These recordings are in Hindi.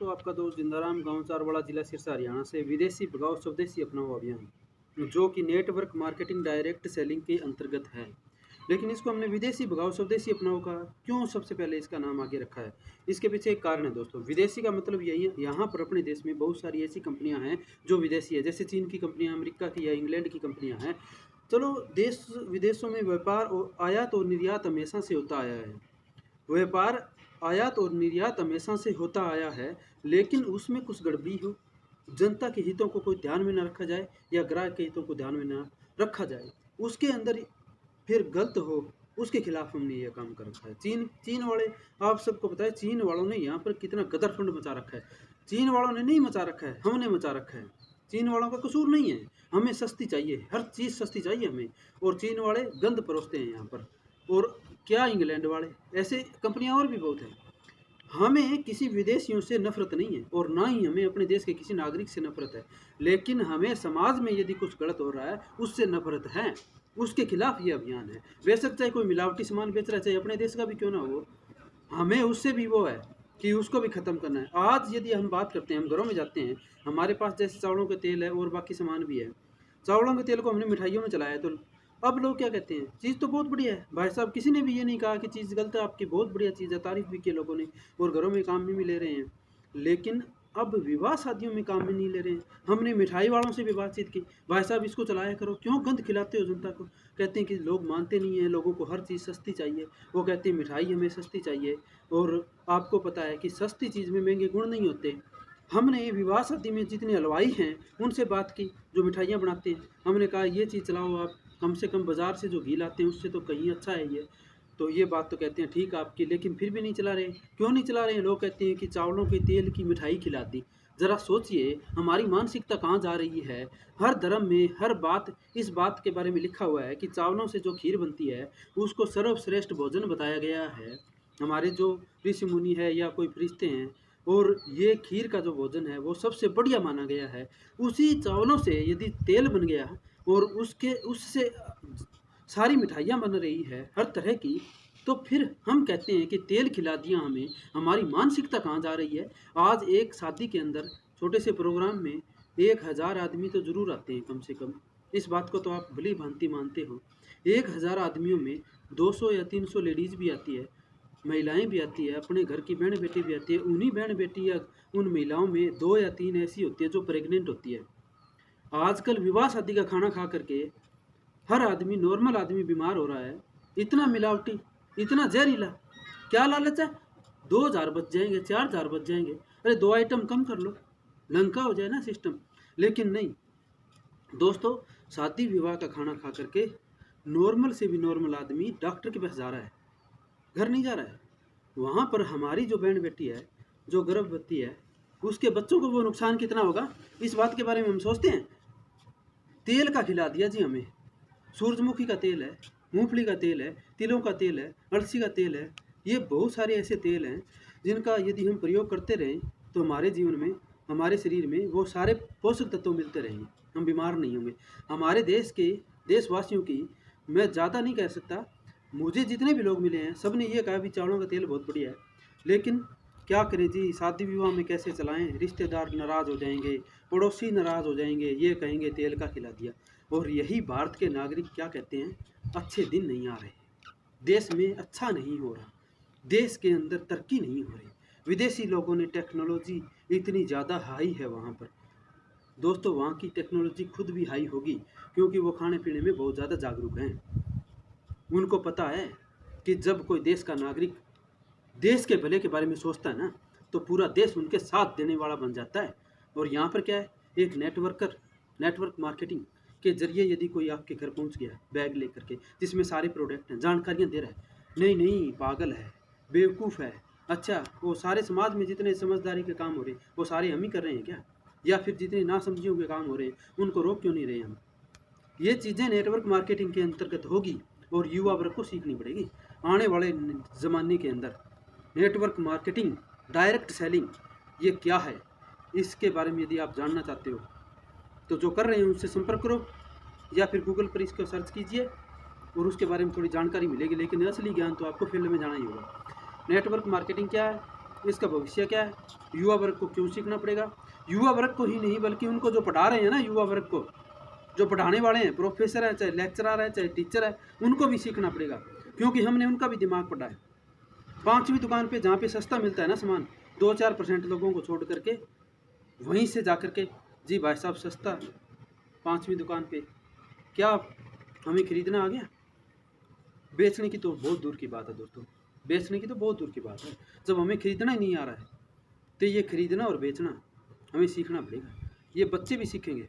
दोस्तों, आपका दोस्त जिंदाराम गांव चारवाड़ा जिला सिरसा हरियाणा से विदेशी भगाओ स्वदेशी अपनाओ अभियान जो कि नेटवर्क मार्केटिंग डायरेक्ट सेलिंग के अंतर्गत है। लेकिन इसको हमने विदेशी भगाओ स्वदेशी अपनाओ का क्यों सबसे पहले इसका नाम आगे रखा है, इसके पीछे एक कारण है दोस्तों। विदेशी का मतलब यही है, यहाँ पर अपने देश में बहुत सारी ऐसी कंपनियाँ हैं जो विदेशी है, जैसे चीन की कंपनियाँ, अमेरिका की या इंग्लैंड की कंपनियाँ हैं। चलो, देश विदेशों में व्यापार और आयात और निर्यात हमेशा से होता आया है। व्यापार आयात और निर्यात हमेशा से होता आया है, लेकिन उसमें कुछ गड़बड़ी हो, जनता के हितों को कोई ध्यान में न रखा जाए या ग्राहक के हितों को ध्यान में न रखा जाए, उसके अंदर फिर गलत हो, उसके खिलाफ हमने यह काम कर रखा है। चीन वाले, आप सबको पता है चीन वालों ने यहाँ पर कितना गदर फंड मचा रखा है। चीन वालों ने नहीं मचा रखा है, हमने मचा रखा है। चीन वालों का कसूर नहीं है, हमें सस्ती चाहिए, हर चीज़ सस्ती चाहिए हमें, और चीन वाले गंद परोसते हैं यहाँ पर। और क्या इंग्लैंड वाले, ऐसे कंपनियां और भी बहुत हैं। हमें किसी विदेशियों से नफरत नहीं है और ना ही हमें अपने देश के किसी नागरिक से नफरत है, लेकिन हमें समाज में यदि कुछ गलत हो रहा है उससे नफरत है, उसके खिलाफ ये अभियान है। बेशक चाहे कोई मिलावटी सामान बेच रहा है, चाहे अपने देश का भी क्यों ना हो, हमें उससे भी वो है कि उसको भी ख़त्म करना है। आज यदि हम बात करते हैं, हम घरों में जाते हैं, हमारे पास जैसे चावलों का तेल है और बाकी सामान भी है। चावलों के तेल को हमने मिठाइयों में चलाया, तो अब लोग क्या कहते हैं, चीज़ तो बहुत बढ़िया है भाई साहब, किसी ने भी ये नहीं कहा कि चीज़ गलत है, आपकी बहुत बढ़िया चीज़ है, तारीफ भी की लोगों ने और घरों में काम में भी ले रहे हैं। लेकिन अब विवाह शादियों में काम में नहीं ले रहे हैं। हमने मिठाई वालों से भी बातचीत की, भाई साहब इसको चलाया करो, क्यों गंद खिलाते हो जनता को। कहते हैं कि लोग मानते नहीं हैं, लोगों को हर चीज़ सस्ती चाहिए। वो कहते हैं मिठाई हमें सस्ती चाहिए, और आपको पता है कि सस्ती चीज़ में महंगे गुण नहीं होते। हमने विवाह शादी में जितने हलवाई हैं उनसे बात की जो मिठाइयाँ बनाते हैं, हमने कहा ये चीज़ चलाओ आप, कम से कम बाज़ार से जो घी लाते हैं उससे तो कहीं अच्छा है ये। तो ये बात तो कहते हैं ठीक है आपकी, लेकिन फिर भी नहीं चला रहे। क्यों नहीं चला रहे हैं? लोग कहते हैं कि चावलों के तेल की मिठाई खिला दी। ज़रा सोचिए हमारी मानसिकता कहाँ जा रही है। हर धर्म में हर बात इस बात के बारे में लिखा हुआ है कि चावलों से जो खीर बनती है उसको सर्वश्रेष्ठ भोजन बताया गया है। हमारे जो ऋषि मुनि है या कोई फरिश्ते हैं, और ये खीर का जो भोजन है वो सबसे बढ़िया माना गया है। उसी चावलों से यदि तेल बन गया और उससे सारी मिठाइयाँ बन रही है हर तरह की, तो फिर हम कहते हैं कि तेल खिला दिया हमें। हमारी मानसिकता कहाँ जा रही है। आज एक शादी के अंदर छोटे से प्रोग्राम में 1000 आदमी तो ज़रूर आते हैं कम से कम, इस बात को तो आप भली भांति मानते हो। 1000 आदमियों में 200 या 300 लेडीज़ भी आती है, महिलाएं भी आती है, अपने घर की बहन बेटी भी आती है। उन्हीं बहन बेटी या उन महिलाओं में 2 या 3 ऐसी होती है जो प्रेग्नेंट होती है। आजकल विवाह शादी का खाना खा करके हर आदमी, नॉर्मल आदमी बीमार हो रहा है। इतना मिलावटी, इतना जहरीला, क्या लालच है। 2000 बच जाएंगे, 4000 बच जाएंगे, अरे 2 आइटम कम कर लो, लंका हो जाए ना सिस्टम। लेकिन नहीं दोस्तों, शादी विवाह का खाना खा करके नॉर्मल से भी नॉर्मल आदमी डॉक्टर के पास जा रहा है, घर नहीं जा रहा है। वहाँ पर हमारी जो बहन बेटी है, जो गर्भवती है, उसके बच्चों को वो नुकसान कितना होगा, इस बात के बारे में हम सोचते हैं। तेल का खिला दिया जी हमें। सूरजमुखी का तेल है, मूंगफली का तेल है, तिलों का तेल है, अलसी का तेल है। ये बहुत सारे ऐसे तेल हैं जिनका यदि हम प्रयोग करते रहें तो हमारे जीवन में, हमारे शरीर में वो सारे पोषक तत्व मिलते रहेंगे, हम बीमार नहीं होंगे। हमारे देश के देशवासियों की मैं ज़्यादा नहीं कह सकता, मुझे जितने भी लोग मिले हैं सब ने ये कहा भी चावलों का तेल बहुत बढ़िया है। लेकिन क्या करें जी, शादी विवाह में कैसे चलाएं, रिश्तेदार नाराज़ हो जाएंगे, पड़ोसी नाराज़ हो जाएंगे, ये कहेंगे तेल का खिला दिया। और यही भारत के नागरिक क्या कहते हैं, अच्छे दिन नहीं आ रहे, देश में अच्छा नहीं हो रहा, देश के अंदर तरक्की नहीं हो रही। विदेशी लोगों ने टेक्नोलॉजी इतनी ज़्यादा हाई है वहाँ पर। दोस्तों, वहाँ की टेक्नोलॉजी खुद भी हाई होगी क्योंकि वो खाने पीने में बहुत ज़्यादा जागरूक हैं। उनको पता है कि जब कोई देश का नागरिक देश के भले के बारे में सोचता है ना, तो पूरा देश उनके साथ देने वाला बन जाता है। और यहाँ पर क्या है, एक नेटवर्क मार्केटिंग के जरिए यदि कोई आपके घर पहुँच गया बैग लेकर के, जिसमें सारे प्रोडक्ट हैं, जानकारियाँ दे रहा है, नहीं पागल है, बेवकूफ़ है, अच्छा वो सारे समाज में जितने समझदारी के काम हो रहे हैं वो सारे हम ही कर रहे हैं क्या, या फिर जितने नासमझियों के काम हो रहे हैं उनको रोक क्यों नहीं रहे हम। ये चीज़ें नेटवर्क मार्केटिंग के अंतर्गत होगी और युवा वर्ग को सीखनी पड़ेगी। आने वाले ज़माने के अंदर नेटवर्क मार्केटिंग डायरेक्ट सेलिंग ये क्या है, इसके बारे में यदि आप जानना चाहते हो तो जो कर रहे हैं उनसे संपर्क करो, या फिर गूगल पर इसको सर्च कीजिए और उसके बारे में थोड़ी जानकारी मिलेगी। लेकिन असली ज्ञान तो आपको फील्ड में जाना ही होगा। नेटवर्क मार्केटिंग क्या है, इसका भविष्य क्या है, युवा वर्ग को क्यों सीखना पड़ेगा। युवा वर्ग को ही नहीं बल्कि उनको जो पढ़ा रहे हैं ना, युवा वर्ग को जो पढ़ाने वाले हैं, प्रोफेसर हैं, चाहे लेक्चरर है, चाहे टीचर है, उनको भी सीखना पड़ेगा, क्योंकि हमने उनका भी दिमाग पढ़ा है। 5वीं दुकान पे जहाँ पे सस्ता मिलता है ना सामान, 2-4% लोगों को छोड़ करके वहीं से जा करके, जी भाई साहब सस्ता 5वीं दुकान पे, क्या हमें खरीदना आ गया। बेचने की तो बहुत दूर की बात है दोस्तों, बेचने की तो बहुत दूर की बात है। जब हमें खरीदना ही नहीं आ रहा है तो ये खरीदना और बेचना हमें सीखना पड़ेगा। ये बच्चे भी सीखेंगे।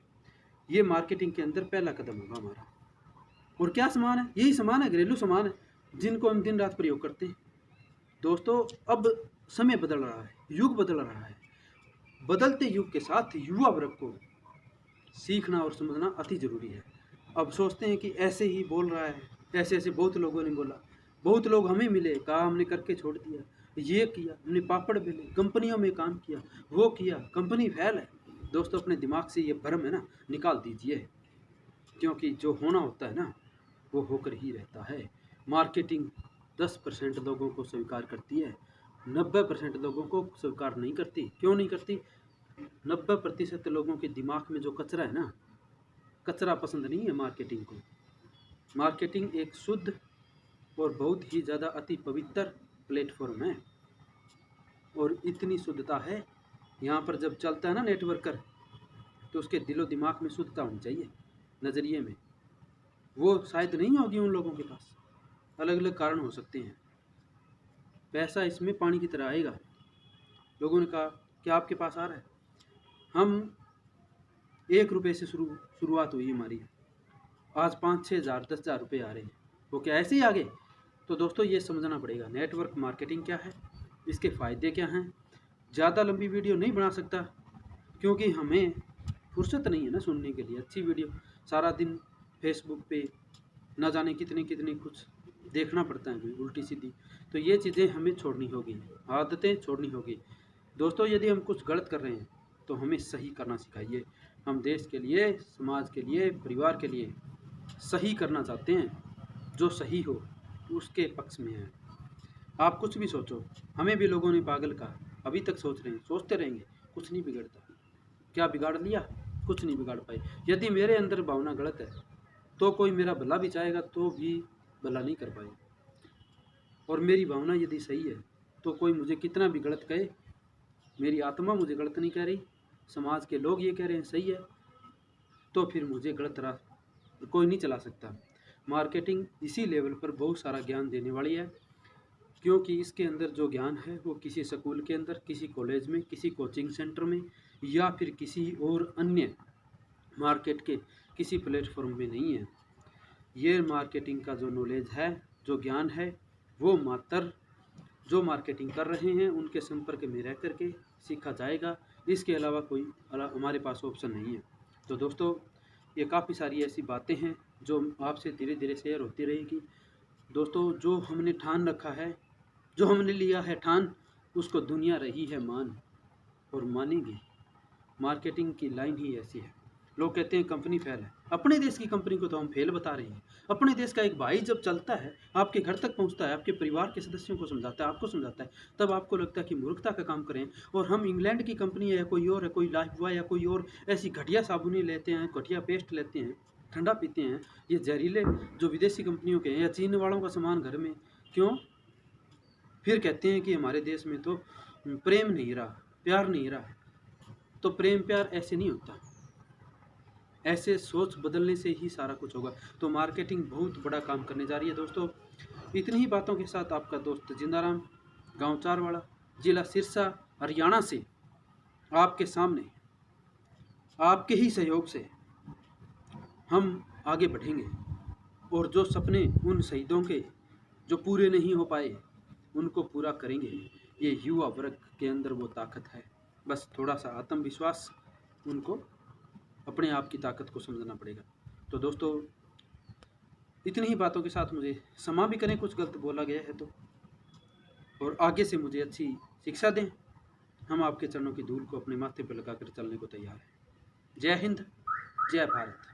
ये मार्केटिंग के अंदर पहला कदम होगा हमारा। और क्या सामान है, यही सामान है, घरेलू सामान है, जिनको हम दिन रात प्रयोग करते हैं। दोस्तों अब समय बदल रहा है, युग बदल रहा है। बदलते युग के साथ युवा वर्ग को सीखना और समझना अति ज़रूरी है। अब सोचते हैं कि ऐसे ही बोल रहा है, ऐसे ऐसे बहुत लोगों ने बोला, बहुत लोग हमें मिले, कहा हमने करके छोड़ दिया, ये किया, हमने पापड़ बेले, कंपनियों में काम किया, वो किया, कंपनी फेल है। दोस्तों अपने दिमाग से ये भ्रम है ना निकाल दीजिए, क्योंकि जो होना होता है ना वो होकर ही रहता है। मार्केटिंग 10% लोगों को स्वीकार करती है, 90% लोगों को स्वीकार नहीं करती। क्यों नहीं करती? 90% लोगों के दिमाग में जो कचरा है ना, कचरा पसंद नहीं है मार्केटिंग को। मार्केटिंग एक शुद्ध और बहुत ही ज़्यादा अति पवित्र प्लेटफॉर्म है, और इतनी शुद्धता है यहाँ पर। जब चलता है ना नेटवर्कर, तो उसके दिलो दिमाग में शुद्धता होनी चाहिए, नज़रिए में। वो शायद नहीं होगी उन लोगों के पास, अलग अलग कारण हो सकते हैं। पैसा इसमें पानी की तरह आएगा। लोगों ने कहा क्या आपके पास आ रहा है, हम 1 रुपये से शुरुआत हुई हमारी, आज 5-6 हज़ार 10,000 रुपये आ रहे हैं। वो क्या ऐसे ही आ गए? तो दोस्तों ये समझना पड़ेगा नेटवर्क मार्केटिंग क्या है, इसके फ़ायदे क्या हैं। ज़्यादा लंबी वीडियो नहीं बना सकता, क्योंकि हमें फुर्सत नहीं है ना सुनने के लिए अच्छी वीडियो। सारा दिन फेसबुक पे ना जाने कितने कितने कुछ देखना पड़ता है हमें, उल्टी सीधी। तो ये चीज़ें हमें छोड़नी होगी, आदतें छोड़नी होगी। दोस्तों यदि हम कुछ गलत कर रहे हैं तो हमें सही करना सिखाइए। हम देश के लिए, समाज के लिए, परिवार के लिए सही करना चाहते हैं, जो सही हो उसके पक्ष में है। आप कुछ भी सोचो, हमें भी लोगों ने पागल कहा, अभी तक सोच रहे हैं, सोचते रहेंगे, कुछ नहीं बिगड़ता। क्या बिगाड़ लिया? कुछ नहीं बिगाड़ पाए। यदि मेरे अंदर भावना गलत है तो कोई मेरा भला भी चाहेगा तो भी भला नहीं कर पाए, और मेरी भावना यदि सही है तो कोई मुझे कितना भी गलत कहे, मेरी आत्मा मुझे गलत नहीं कह रही, समाज के लोग ये कह रहे हैं सही है, तो फिर मुझे गलत राह कोई नहीं चला सकता। मार्केटिंग इसी लेवल पर बहुत सारा ज्ञान देने वाली है, क्योंकि इसके अंदर जो ज्ञान है वो किसी स्कूल के अंदर, किसी कॉलेज में, किसी कोचिंग सेंटर में, या फिर किसी और अन्य मार्केट के किसी प्लेटफॉर्म में नहीं है। ये मार्केटिंग का जो नॉलेज है, जो ज्ञान है, वो मात्र जो मार्केटिंग कर रहे हैं उनके संपर्क में रह करके सीखा जाएगा। इसके अलावा कोई हमारे पास ऑप्शन नहीं है। तो दोस्तों ये काफ़ी सारी ऐसी बातें हैं जो आपसे धीरे धीरे शेयर होती रहेगी। दोस्तों जो हमने ठान रखा है, जो हमने लिया है ठान, उसको दुनिया रही है मान, और मानेगी। मार्केटिंग की लाइन ही ऐसी है। लोग कहते हैं कंपनी फेल है, अपने देश की कंपनी को तो हम फेल बता रहे हैं। अपने देश का एक भाई जब चलता है, आपके घर तक पहुंचता है, आपके परिवार के सदस्यों को समझाता है, आपको समझाता है, तब आपको लगता है कि मूर्खता का काम करें, और हम इंग्लैंड की कंपनी है या कोई और है, कोई लाइफबॉय या कोई और ऐसी घटिया साबुनें लेते हैं, घटिया पेस्ट लेते हैं, ठंडा पीते हैं, ये जहरीले जो विदेशी कंपनियों के हैं या चीन वालों का सामान घर में, क्यों? फिर कहते हैं कि हमारे देश में तो प्रेम नहीं रहा, प्यार नहीं रहा। तो प्रेम प्यार ऐसे नहीं होता, ऐसे सोच बदलने से ही सारा कुछ होगा। तो मार्केटिंग बहुत बड़ा काम करने जा रही है दोस्तों। इतनी ही बातों के साथ आपका दोस्त जिंदाराम, गांव चारवाड़ा, जिला सिरसा, हरियाणा से आपके सामने, आपके ही सहयोग से हम आगे बढ़ेंगे, और जो सपने उन शहीदों के जो पूरे नहीं हो पाए उनको पूरा करेंगे। ये युवा वर्ग के अंदर वो ताकत है, बस थोड़ा सा आत्मविश्वास, उनको अपने आप की ताकत को समझना पड़ेगा। तो दोस्तों इतनी ही बातों के साथ मुझे क्षमा भी करें कुछ गलत बोला गया है तो, और आगे से मुझे अच्छी शिक्षा दें। हम आपके चरणों की धूल को अपने माथे पर लगाकर चलने को तैयार हैं। जय हिंद, जय भारत।